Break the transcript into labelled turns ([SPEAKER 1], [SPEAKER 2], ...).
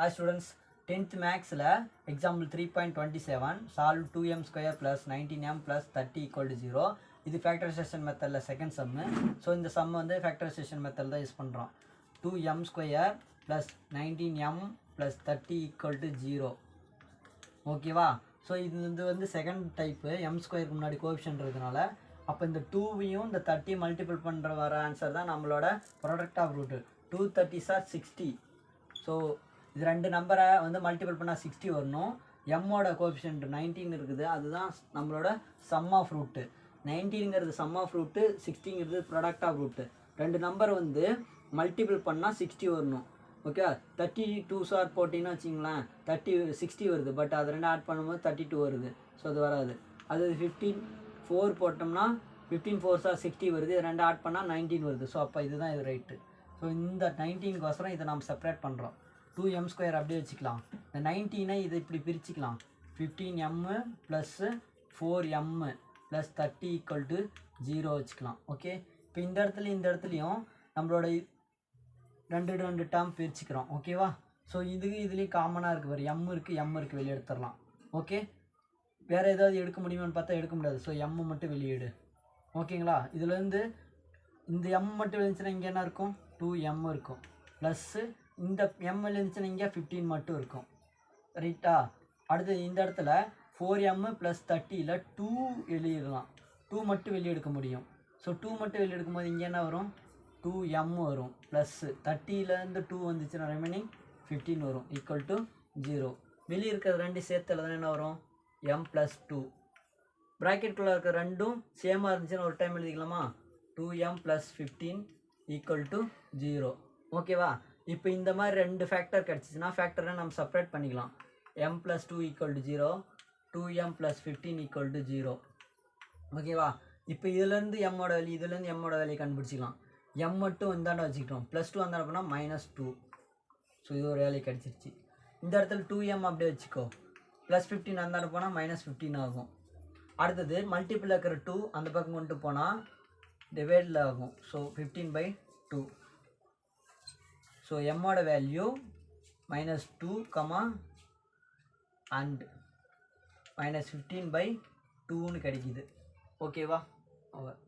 [SPEAKER 1] Hi students, 10th maths example 3.27 solve 2m square plus 19m plus 30 equal to 0. இது factorization method second sum. So இந்த sum வந்து factorization method தான் use பண்றோம். 2m square plus 19m plus 30 equal to 0. ஓகேவா? So இது வந்து second type m ஸ்கொயருக்கு முன்னாடி கோஎஃபிஷியன்ட் இருக்கிறதுனால அப்போ இந்த 2வையும் இந்த 30 மல்டிபிள் பண்ணுற வர ஆன்சர் தான் நம்மளோட product of root. 2 30s are 60. So இது ரெண்டு நம்பரை வந்து மல்டிபிள் பண்ணால் 60 வரணும். எம்மோட கோஎஃபிஷியன்ட் 19 இருக்குது, அதுதான் நம்மளோட சம் ஆஃப் ரூட்டு. 19ங்கிறது சம் ஆஃப் ரூட்டு, 60ங்கிறது ப்ராடக்ட் ஆஃப் ரூட்டு. ரெண்டு நம்பர் வந்து மல்டிபிள் பண்ணால் 60 வரணும். ஓகே, 32 சார் போட்டிங்கன்னா வச்சிங்களேன் 60 வருது, பட் அது ரெண்டு ஆட் பண்ணும்போது 32 வருது. ஸோ அது வராது. அது 4 போட்டோம்னா 15 4 சார் 60 வருது, இது ரெண்டு ஆட் பண்ணால் 19 வருது. ஸோ அப்போ இதுதான் இது ரைட்டு. ஸோ இந்த 19க்கோசரம் இதை நம்ம செப்பரேட் பண்ணுறோம். 2m ஸ்கொயர் அப்படியே வச்சுக்கலாம். இந்த 19ஐ இதை இப்படி பிரிச்சுக்கலாம். 15m plus 4m plus 30 equal to 0 வச்சுக்கலாம். ஓகே, இப்போ இந்த இடத்துலையும் நம்மளோட ரெண்டு டேர்ம் பிரிச்சுக்கிறோம். ஓகேவா? ஸோ இதுலேயும் காமனாக இருக்குது, வேறு m இருக்குது வெளியே எடுத்துடலாம். ஓகே, வேறு ஏதாவது எடுக்க முடியுமான்னு பார்த்தா எடுக்க முடியாது. ஸோ m மட்டும் வெளியேடு. ஓகேங்களா? இதுலேருந்து இந்த m மட்டும் இருந்துச்சுன்னா இங்கே என்ன இருக்கும்? 2m இருக்கும். ப்ளஸ்ஸு இந்த m இருந்துச்சுன்னா இங்கே 15 மட்டும் இருக்கும். ரைட்டா? அடுத்து இந்த இடத்துல 4m ப்ளஸ் 30ல் 2 வெளியிடலாம். 2 மட்டும் வெளியே எடுக்க முடியும். ஸோ 2 மட்டும் வெளியே எடுக்கும்போது இங்கே என்ன வரும்? 2m வரும். ப்ளஸ்ஸு 30லேருந்து 2 வந்துச்சுன்னா ரிமைனிங் 15 வரும். Equal to 0. வெளியே இருக்கிறது ரெண்டு சேர்த்துல தான் என்ன வரும்? m plus 2. ப்ராக்கெட்டுக்குள்ளே இருக்கிற ரெண்டும் சேமாக இருந்துச்சுன்னா ஒரு டைம் எழுதிக்கலாமா? 2m plus 15 equal to 0. ஓகேவா? இப்போ இந்த மாதிரி ரெண்டு ஃபேக்டர் கிடச்சிச்சுன்னா ஃபேக்டரை நம்ம செப்பரேட் பண்ணிக்கலாம். m plus 2 equal to 0, 2m plus 15 equal to 0. ஓகேவா? இப்போ இதுலேருந்து எம்மோட வேல்யூ, இதுலேருந்து எம்மோட வேல்யூ கண்டுபிடிச்சிக்கலாம். m மட்டும் இந்தாண்ட வச்சுக்கிட்டோம், ப்ளஸ் 2 வந்தாண்ட போனால் -2. ஸோ இது ஒரு வேல்யூ கிடச்சிருச்சு. இந்த இடத்துல 2m அப்படியே வச்சுக்கோ, ப்ளஸ் 15 அந்தாண்ட போனால் -15 ஆகும். அடுத்தது மல்டிபிள் இருக்கிற 2 அந்த பக்கம் கொண்டு போனால் டிவைடில் ஆகும். ஸோ 15/2. ஸோ எம்மோட வேல்யூ -2, அண்ட் -15/2ன்னு கிடைக்குது. ஓகேவா? ஓவர்.